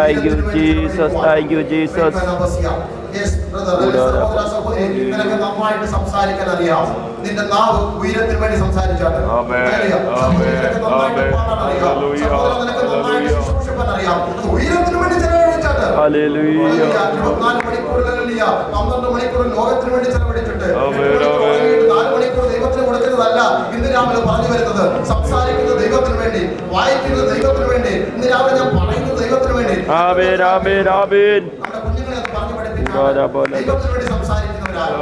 Thank you, Jesus. Thank you, Jesus. Yes, brother. നിനക്ക് നന്നായിട്ട് സംസാരിക്കാൻ അറിയാം. നിന്റെ നാവ് ഉയരത്തിന് വേണ്ടി സംസാരിച്ചാട്ടെ. ഉയരത്തിന് വേണ്ടി ചെലവഴിച്ചാട്ടെ. 24 മണിക്കൂറിലല്ല 12 മണിക്കൂർ ലോകത്തിന് വേണ്ടി ചെലവഴിച്ചിട്ട് 4 മണിക്കൂർ ദൈവത്തിന് കൊടുക്കുന്നതല്ല ഇന്ന് രാവിലെ പറഞ്ഞു വരുന്നത്. സംസാരിക്കുന്നത് ദൈവത്തിന് വേണ്ടി, വായിക്കുന്നത് ദൈവത്തിന് വേണ്ടി, ഇന്ന് രാവിലെ ഞാൻ പറയുന്നത് ദൈവത്തിന് വേണ്ടി. ആമേൻ, ആമേൻ, ആമേൻ. നമ്മുടെ കുഞ്ഞുങ്ങളെ പറഞ്ഞു പഠിപ്പിക്കാം. ദൈവത്തിന് വേണ്ടി സംസാരിക്കുന്നവരാണ്.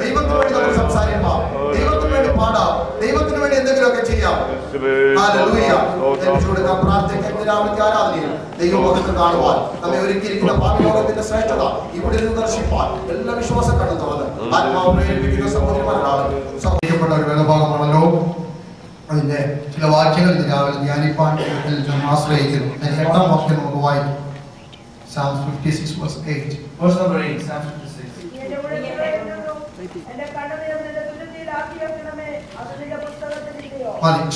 ദൈവത്തിന് വേണ്ടി നമ്മൾ സംസാരിക്കാം, ദൈവത്തിന് വേണ്ടി പാടാം, ദൈവത്തിന് വേണ്ടി എന്തെങ്കിലുമൊക്കെ ചെയ്യാം. ഹല്ലേലൂയ. പ്രാർത്ഥിക്കുന്ന രാവിലത്തെ ആരാധനയിൽ ദൈവമഹത്വം കാണുവാൻ നമ്മെ ഒരുക്കിയിരിക്കുന്ന ഭാഗ്യലോകത്തിന്റെ ശ്രേഷ്ഠത ഇവിടെ നിന്ന് ദർശിപ്പാൻ എല്ലാ വിശ്വാസം കണ്ടെത്തുന്നത് ആത്മാവ് പ്രേരിപ്പിക്കുന്ന സഹോദരിമാരാണ്. സഹോദരിക്കപ്പെട്ട ഒരു വേദഭാഗമാണല്ലോ. അതിന്റെ ചില വാക്യങ്ങൾ ഇന്ന് രാവിലെ ധ്യാനിപ്പാൻ നാം ആശ്രയിക്കുന്നു. 8-ാം വാക്യം നമുക്ക് വായിക്കാം. Psalm 56 verse 8. Verse number 8, Psalm 56.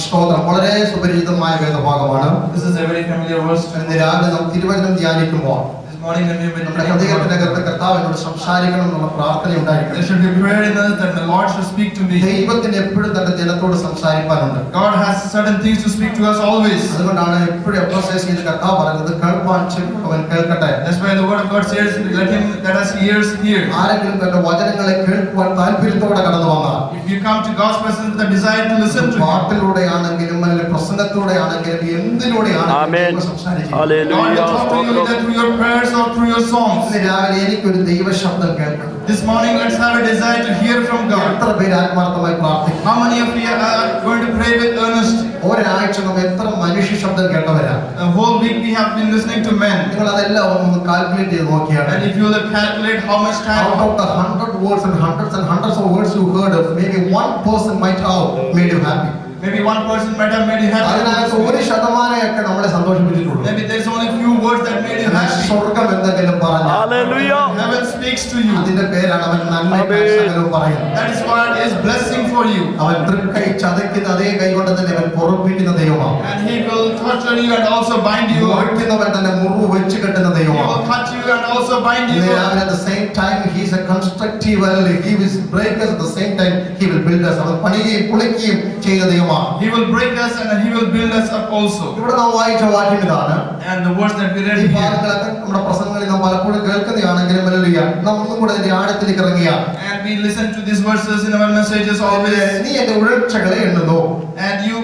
സ്തോത്രം. വളരെ സുപരിചിതമായ വേദഭാഗമാണ്. This is a very familiar verse. ഇന്ന് രാവിലെ നാം തിരുവചനം ധ്യാനിക്കുമ്പോൾ Morning when we നമ്മുടെ ഹൃദയത്തിനകത്ത് കർത്താവിനോട് സംസാരിക്കണം എന്നുള്ള പ്രാർത്ഥന ഉണ്ടായിരിക്കണം. there should be prayer in us that the Lord should speak to me. ദൈവത്തിന് എപ്പോഴും തന്റെ ജനത്തോട് സംസാരിക്കാനുണ്ട്. God has certain things to speak to us always. അതുകൊണ്ടാണ് എപ്പോഴും എംഫസൈസ് ചെയ്ത് കർത്താവ് പറയുന്നത് കേൾപ്പാൻ ചെവിയുള്ളവൻ കേൾക്കട്ടെ. That's why the word of God says, let him that has ears hear. ആരെങ്കിലും തന്റെ വചനങ്ങളെ കേൾക്കുവാൻ താല്പര്യത്തോടെ കടന്നു വന്നാൽ, If you come to God's presence with a desire to listen to him, പാട്ടിലൂടെയാണെങ്കിലും അല്ലെങ്കിൽ പ്രസംഗത്തിലൂടെയാണെങ്കിലും എന്തിലൂടെയാണെങ്കിലും സംസാരിക്കും. God will talk to you either through your prayers or through your songs. ഇന്ന് രാവിലെ എനിക്കൊരു ദൈവശബ്ദം കേൾക്കണം. This morning let's have a desire to hear from God. എത്ര പേര് ആത്മാർത്ഥമായി പ്രാർത്ഥിക്കും? How many of you are going to pray with earnestly? ഒരാഴ്ച നമ്മൾ എത്ര മനുഷ്യ ശബ്ദം കേട്ടവരാണ്? A whole week we have been listening to men. നിങ്ങൾ അതെല്ലാം ഒന്ന് കാൽക്കുലേറ്റ് ചെയ്ത് നോക്കിയാണ്. And if you will calculate how much time out of the 100 words and hundreds of words you heard of, maybe one person might have made you happy. maybe one person might have made you happy. അതിനകത്ത് 1% നമ്മളെ സന്തോഷിപ്പിച്ചിട്ടുള്ളൂ. Maybe there's only few words that made you happy. സ്വർഗ്ഗം എന്തെങ്കിലും പറഞ്ഞു. Hallelujah. Heaven speaks to you. അതിന്റെ പേരാണ് അവൻ നന്മയ്ക്കായി സകലവും പറയുന്നത്. That is what is blessing for you. അവൻ തൃക്കൈ ചതയ്ക്കുന്ന അതേ കൈ കൊണ്ട് തന്നെ അവൻ പൊറുപ്പിക്കുന്ന ദൈവമാണ്. And he will torture you and also bind you. മുറിക്കുന്നവൻ തന്നെ മുറിവ് വെച്ച് കെട്ടുന്ന He ദൈവമാണ്. will cut you and also bind you. At the same time he is a constructive, he will break us, at the same time he will build us. അവൻ പണിയുകയും പുളിക്കുകയും ചെയ്യുന്ന ദൈവമാണ്. He will break us and he will build us up also. ഇവിടെ നാം വായിച്ച വാക്യം ഇതാണ്. And the words that we read ഈ here. ഭാഗങ്ങളൊക്കെ നമ്മുടെ പ്രസംഗങ്ങളിൽ നാം പലപ്പോഴും കേൾക്കുന്നതാണെങ്കിലും ഹല്ലേലൂയ നാം ഒന്നും കൂടെ അതിന്റെ ആഴത്തിലേക്ക് ഇറങ്ങിയാൽ And we listen to these verses in our messages always. നീ എന്റെ ഉഴൽച്ചകളെ എണ്ണുന്നു. And you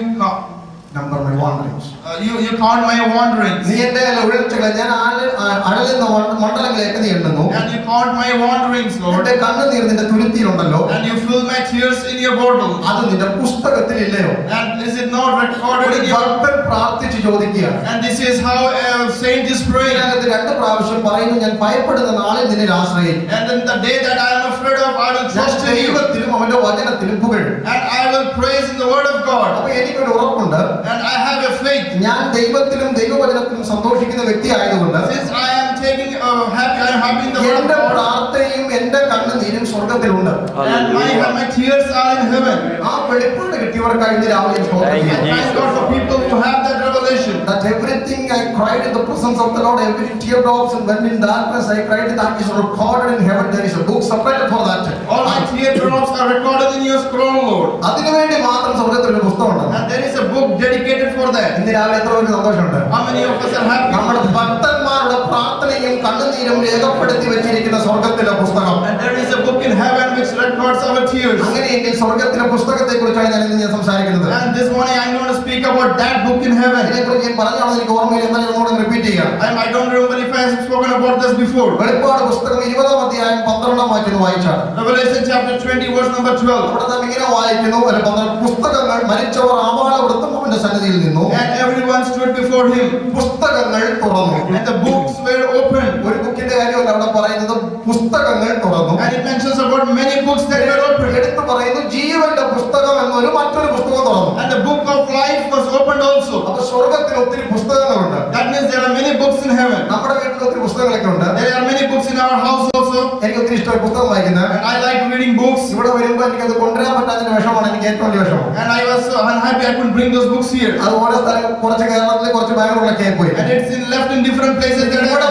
number my wanderings. You count my wanderings. നീ എന്റെ ഉഴൽച്ചകളെ ഞാൻ അഴലുന്ന മണ്ഡലങ്ങളെയൊക്കെ നീ എണ്ണുന്നു. And you count my wanderings, Lord. എന്റെ കണ്ണുനീർ നിന്റെ തുരുത്തിയിലുണ്ടല്ലോ. And you fill my tears in your bottle. അത് നിന്റെ പുസ്തകത്തിൽ ഇല്ലയോ? And is it not recorded in your ഭക്തൻ പ്രാർത്ഥിച്ച് ചോദിക്കുക. And this is how a saint is praying. അതിനകത്ത് 2 പ്രാവശ്യം പറയുന്നു ഞാൻ ഭയപ്പെടുന്ന നാളിൽ നിന്നെ ആശ്രയിക്കും. And then the day that I am afraid of, I will trust in you. ദൈവത്തിലും അവന്റെ വചനത്തിലും പുകഴും. And I will praise in the word of God. അപ്പോൾ എനിക്കൊരു ഉറപ്പുണ്ട്. And I have a faith. ഞാൻ ദൈവത്തിലും ദൈവവചനത്തിലും സന്തോഷിക്കുന്ന വ്യക്തി ആയതുകൊണ്ട് Since I am taking I am happy in the word of എന്റെ God. പ്രാർത്ഥനയും എന്റെ കണ്ണുനീരും സ്വർഗ്ഗത്തിലുണ്ട്. And my tears are in heaven. ആ വെളിപ്പാട് കിട്ടിയവർക്കായി ഇന്ന് രാവിലെ Thank God for people who have that revelation. that everything I cried in the presence of the Lord, every teardrops and when in darkness I cried, that is recorded in heaven. There is a book separated for that. All my teardrops are recorded in your scroll, Lord. അതിനുവേണ്ടി മാത്രം സ്വർഗ്ഗത്തിൽ ഒരു പുസ്തകമുണ്ട്. And there is a book dedicated for that. ഇന്ന് രാവിലെ എത്ര പേർക്ക് സന്തോഷമുണ്ട്? How many of us are happy? നമ്മുടെ ഭക്തന്മാരുടെ പ്രാർത്ഥനയും കണ്ണുനീരും രേഖപ്പെടുത്തി വെച്ചിരിക്കുന്ന സ്വർഗ്ഗത്തിലെ പുസ്തകം. And there is a book in heaven which records our tears. അങ്ങനെയെങ്കിൽ സ്വർഗ്ഗത്തിലെ പുസ്തകത്തെ കുറിച്ചാണ് ഞാൻ സംസാരിക്കുന്നത്. And this morning I want to speak about that book in heaven. ഇതിനെക്കുറിച്ച് ഞാൻ പറഞ്ഞാണോ എനിക്ക് ഓർമ്മയില്ല, എന്നാലും ഒന്നുകൂടെ റിപ്പീറ്റ് ചെയ്യാം. I don't remember if I have spoken about this before. വെളിപ്പാട് പുസ്തകം 20-ാം അധ്യായം 12-ാം വാക്യം വായിച്ചാൽ Revelation chapter 20 verse number 12. അവിടെ നാം ഇങ്ങനെ വായിക്കുന്നു, പുസ്തകങ്ങൾ മരിച്ചവർ ആവാളവൃത്തം അവന്റെ സന്നിധിയിൽ നിന്നു. And everyone stood before him. പുസ്തകങ്ങൾ തുറന്നു. And the books were opened. ഒരു ബുക്കിന്റെ കാര്യമല്ല അവിടെ പറയുന്നത്, പുസ്തകങ്ങൾ തുറന്നു. And it mentions about many books that were opened. എടുത്തു പറയുന്നു ജീവന്റെ പുസ്തകം എന്നൊരു മറ്റൊരു പുസ്തകം തുറന്നു. And the book of life was opened also. അപ്പൊ സ്വർഗ്ഗത്തിൽ ഒത്തിരി പുസ്തകങ്ങളുണ്ട്. That means there are many books in heaven. നമ്മുടെ വീട്ടിൽ ഒത്തിരി പുസ്തകങ്ങളൊക്കെ ഉണ്ട്. There are many books in our house also. എനിക്ക് ഒത്തിരി ഇഷ്ടമായി പുസ്തകം വായിക്കുന്നത്. And I like reading books. ഇവിടെ വരുമ്പോൾ എനിക്കത് കൊണ്ടുവരാൻ പറ്റാത്തതിന്റെ വിഷമമാണ് എനിക്ക് ഏറ്റവും വലിയ വിഷമം. And I was so unhappy I couldn't bring those books here. അത് ഓരോ സ്ഥലം കുറച്ച് കേരളത്തിൽ കുറച്ച് ബാംഗ്ലൂരിലൊക്കെ പോയി. And it's left in different places. ഇവിടെ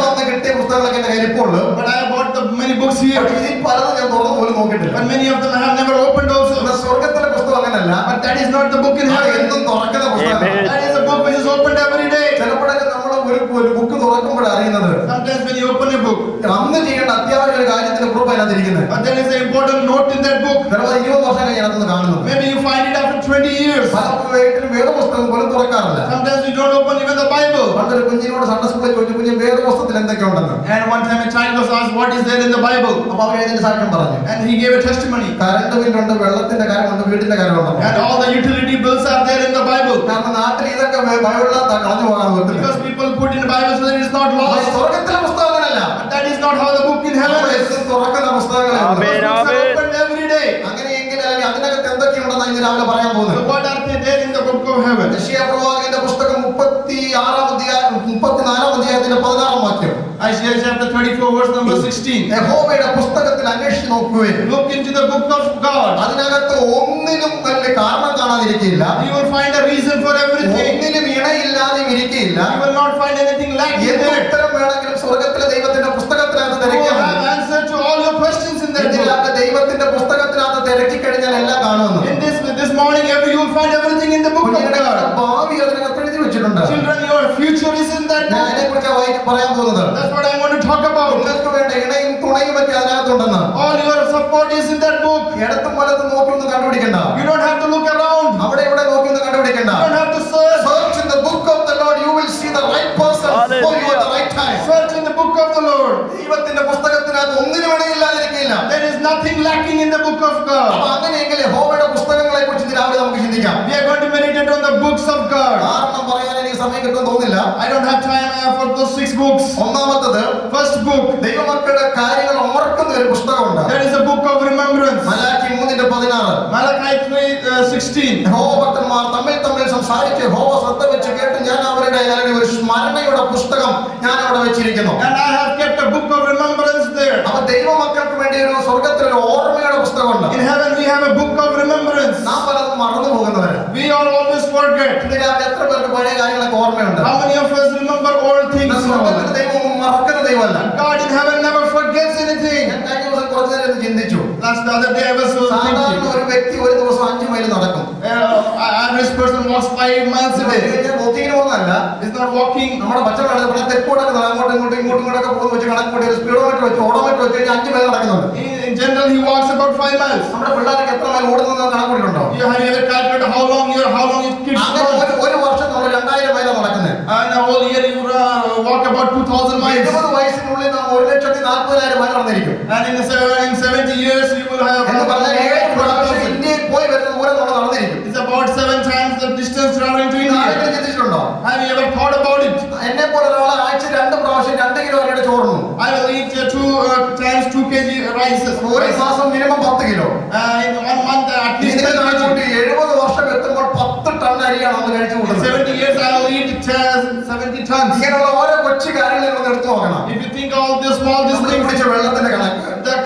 here. ഈ പലതും ഞാൻ തുറന്നു പോലും നോക്കിയിട്ടില്ല. But many of them I have never opened also. എന്നാൽ സ്വർഗ്ഗത്തിലെ പുസ്തകം അങ്ങനല്ല. But that is not the book in അത് heaven. എന്നും തുറക്കുന്ന പുസ്തകമാണ്. That is a book which is opened every day. ചിലപ്പോഴൊക്കെ നമ്മൾ ഒരു ബുക്ക് തുറക്കുമ്പോഴാണ് അറിയുന്നത് Sometimes when you open a book, അന്ന് ചെയ്യേണ്ട അത്യാവശ്യ ഒരു കാര്യത്തിന് കുറിപ്പ് അതിനകത്തിരിക്കുന്നത്. but there is an important note in that book. ചിലപ്പോൾ 20 വർഷം കഴിഞ്ഞാൽ കാണുന്നത്. Maybe you find it after 20 years. പലർക്കും വീട്ടിൽ വേദപുസ്തകം പോലും തുറക്കാറില്ല. Sometimes you don't open even the Bible. പണ്ടൊരു കുഞ്ഞിനോട് സൺഡേ സ്കൂളിൽ ചോദിച്ചു, കുഞ്ഞ് വേദപുസ്തകത്തിൽ എന്തൊക്കെ ഉണ്ടെന്ന്. And one time a child was asked what is there in the Bible. അപ്പൊ അവർ ഇതിന്റെ സാക്ഷ്യം പറഞ്ഞു. And he gave a testimony. Current ബില്ലുണ്ട്, വെള്ളത്തിന്റെ കാര്യമുണ്ട്, വീടിന്റെ കാര്യമുണ്ട്. And all the utility bills are there in the Bible. കാരണം നാട്ടിൽ ഇതൊക്കെ ബൈബിളിനകത്ത് കളഞ്ഞു പോകാൻ പറ്റില്ല. Because people put in the Bible so that it is not lost. സ്വർഗ്ഗത്തിലെ പുസ്തകം അങ്ങനല്ല. But that is not how the book in heaven is. തുറക്കുന്ന പുസ്തകങ്ങളെ Amen. Books are opened every day. അങ്ങനെയെങ്കിൽ അല്ലെങ്കിൽ അതിനകത്ത് എന്തൊക്കെയുണ്ടെന്ന് ഇന്ന് രാവിലെ പറയാൻ So പോകുന്നത്. what are there in the book of heaven? യെശയ്യാ പ്രവാചകന്റെ പുസ്തകം 34 അധ്യായത്തിന്റെ 16 വാക്യം. Isaiah chapter 34 verse number 16. യഹോവയുടെ പുസ്തകത്തിൽ അന്വേഷിച്ച് നോക്കുകയും Look into the book of God. അതിനകത്ത് ഒന്നിനും വലിയ കാരണം കാണാതിരിക്കില്ല, You will find a reason for everything. ഒന്നിനും ഇണയില്ലാതെ ഇരിക്കില്ല. You will not find anything lacking എന്ത് there. ഉത്തരം വേണമെങ്കിലും സ്വർഗ്ഗത്തിലെ ദൈവത്തിന്റെ പുസ്തകത്തിനകത്ത് You will തിരക്കാൻ have answer to all your questions in that book. ദൈവത്തിന്റെ പുസ്തകത്തിനകത്ത് തിരക്കി കഴിഞ്ഞാൽ എല്ലാം കാണുമെന്ന്. In this morning, you will find everything in the book of കുഞ്ഞുങ്ങളുടെ God. ഭാവി അതിനകത്ത് എഴുതി വെച്ചിട്ടുണ്ട്. Children, your future is in that ഞാൻ book. അതിനെക്കുറിച്ച് പറയാൻ പോകുന്നത്. That's what I'm going to talk about. നിങ്ങൾക്ക് വേണ്ട ഇണയും തുണയും ഒക്കെ അതിനകത്തുണ്ടെന്ന്. All your support is in that book. ഇടത്തും വലത്തും നോക്കി ഒന്നും കണ്ടുപിടിക്കണ്ട. You don't have to look around. അവിടെ ഇവിടെ നോക്കി ഒന്നും കണ്ടുപിടിക്കണ്ട. You don't have to search. Search in the book of the Lord, you will see the right person for you at the right time. Search in the book of the Lord. ദൈവത്തിന്റെ പുസ്തകത്തിനകത്ത് ഒന്നിനും ഇണയില്ലാതിരിക്കില്ല. There is nothing lacking in the book of അപ്പൊ God. അങ്ങനെയെങ്കിൽ യഹോവയുടെ പുസ്തകങ്ങളെ കുറിച്ച് രാവിലെ നമുക്ക് ചിന്തിക്കാം. We are going to meditate on the books of God. കാരണം പറയാൻ എനിക്ക് സമയം കിട്ടുമെന്ന് തോന്നുന്നില്ല. I don't have time for those 6 books. ഒന്നാമത്തത് First book, ദൈവമക്കളുടെ കാര്യങ്ങൾ ഓർക്കുന്ന ഒരു പുസ്തകമുണ്ട്. there is a book of remembrance. Malachi 3:16. Malachi 3:16. യഹോവഭക്തന്മാർ തമ്മിൽ സംസാരിച്ച് യഹോവ ശ്രദ്ധ വെച്ച് കേട്ട് ഞാൻ അവരുടെ ഒരു സ്മരണയുടെ പുസ്തകം ഞാൻ അവിടെ വെച്ചിരിക്കുന്നു. And I have kept a book of remembrance there. അപ്പൊ ദൈവമക്കൾക്ക് വേണ്ടി ഒരു സ്വർഗ്ഗത്തിൽ ഒരു ഓർമ്മയുടെ പുസ്തകമുണ്ട്. In heaven we have a book of remembrance. നാം പലതും മറന്നു പോകുന്നവര്. We all always forget. ഇതിനകത്ത് എത്ര പേർക്ക് പഴയ കാര്യങ്ങളൊക്കെ ഓർമ്മയുണ്ട്? How many of us remember old things? സ്വർഗ്ഗത്തിൽ ദൈവം മറക്കുന്ന ദൈവമല്ല. God in heaven never forgets anything. ഞാൻ കഴിഞ്ഞ ദിവസം കുറച്ചു നേരം ഒന്ന് ചിന്തിച്ചു. The other day I was സാധാരണ thinking, ഒരു വ്യക്തി ഒരു ദിവസം 5 മൈൽ നടക്കും. average person walks 5 miles a day. ബുദ്ധിന് പോകുന്നതല്ല, He's not walking. നമ്മുടെ പച്ചവെള്ളത്തിൽ തെക്കോട്ടൊക്കെ അങ്ങോട്ടും ഇങ്ങോട്ടൊക്കെ പോകുന്ന വെച്ച് കണക്ക് കൂടി ഒരു സ്പീഡോമീറ്റർ വെച്ച് ഓടോമീറ്റർ വെച്ച് കഴിഞ്ഞാൽ 5 മൈൽ നടക്കുന്നുണ്ട്. In general he walks about 5 miles. നമ്മുടെ പിള്ളേർക്ക് എത്ര മൈൽ ഓടുന്നത് കണക്ക് കൂടിയിട്ടുണ്ടോ? Have you ever calculated how long your kids അങ്ങനെ run? ഒരു വർഷം നമ്മൾ 2000 മൈലാണ് നടക്കുന്നത്. And a whole year you walk about 2000 miles. 20 വയസ്സിനുള്ളിൽ നാം 1,40,000 mile നടന്നിരിക്കും. And in 70 years you will have എന്ന് പറഞ്ഞാൽ 7 പ്രാവശ്യം ഇന്ത്യയിൽ പോയി വരുന്ന ദൂരം നമ്മൾ നടന്നിരിക്കും. It's about 7 times the distance traveling to India. ആരെങ്കിലും ചിന്തിച്ചിട്ടുണ്ടോ? Have you ever thought about it? എന്നെ പോലെ ഒരാൾ ആഴ്ച 2 പ്രാവശ്യം 2 കിലോ അരിയുടെ ചോറുന്നു. I will eat 2 times 2 kg rices. ഒരു മാസം minimum 10 kilo. In 1 month at least 10 kg. 70 വർഷം എത്തുമ്പോൾ 10 ടൺ അരിയാണ് നമ്മൾ കഴിച്ചു In കൂടുന്നത്. 70 years I will eat 70 tons. ഇങ്ങനെയുള്ള ഓരോ കൊച്ചു കാര്യങ്ങളും ഒന്ന് എടുത്തു നോക്കണം. If you think all this small നമ്മൾ things, കുടിച്ച വെള്ളത്തിന്റെ കണക്ക്, the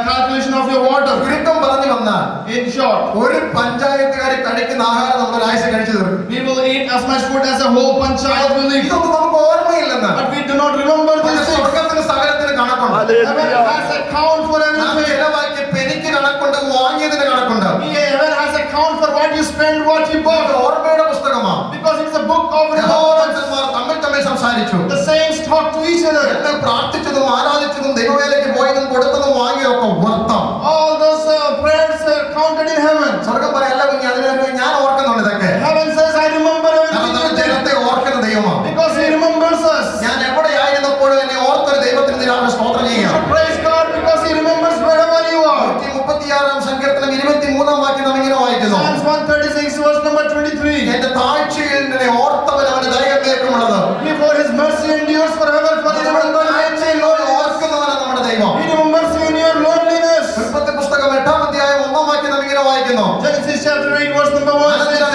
calculation of your water. ചുരുക്കം പറഞ്ഞു വന്നാൽ In short, ഒരു പഞ്ചായത്തുകാരി കഴിക്കുന്ന ആഹാരം നമ്മൾ ഒരാഴ്ച കഴിച്ചു തീർക്കും. we will eat as much food as a whole panchayat will eat. ഇതൊന്നും നമുക്ക് ഓർമ്മയില്ലെന്ന്. But we do not remember പക്ഷേ these things. സ്വർഗ്ഗത്തിന് സകലത്തിന് കണക്കുണ്ട്. Heaven has a count for നാം everything. ചിലവാക്കിയ പെനിക്ക് കണക്കുണ്ട്, വാങ്ങിയതിന് കണക്കുണ്ട്. Heaven has a count for what you spend, what you ഇത് bought. ഓർമ്മയുടെ പുസ്തകമാണ്. Because it's a book of remembrance. യഹോവഭക്തന്മാർ തമ്മിൽ സംസാരിച്ചു. The saints talk to each other. എന്നാൽ പ്രാർത്ഥിച്ചതും ആരാധിച്ചതും ദൈവവേലയ്ക്ക് പോയതും കൊടുത്തതും വാങ്ങിയതൊക്കെ വ്യർത്ഥം. All those prayers are counted in heaven. സ്വർഗ്ഗം പറയല്ല കുഞ്ഞ്, അതിനൊരു ഞാൻ ഓർക്കുന്നുണ്ട് ഇതൊക്കെ. Heaven says, I remember കാരണം everything. നമ്മൾ ജനത്തെ ഓർക്കുന്ന ദൈവമാണ്. Because He remembers us. ഞാൻ എവിടെയായിരുന്നപ്പോഴും എന്നെ ഓർത്തൊരു ദൈവത്തിന് നിരാമ സ്തോത്രം So ചെയ്യാം. praise God because He remembers wherever you are. 136 സങ്കീർത്തനം 23 വാക്യം നാം ഇങ്ങനെ വായിക്കുന്നു. Psalms 136 verse number 23. എന്റെ താഴ്ചയിൽ നിന്നെ ഓർത്തവൻ അവന്റെ ദയകളേക്കുമുള്ളത്. Before His mercy endures forever, for He remembers താഴ്ചയിൽ ഓർക്കുന്നവനാണ് നമ്മുടെ ദൈവം. He remembers you in your loneliness. ഉൽപ്പത്തി പുസ്തകം 8-ാം അധ്യായം 1-ാം വാക്യം നാം ഇങ്ങനെ വായിക്കുന്നു. Genesis chapter 8 verse number 1. അനന്തരം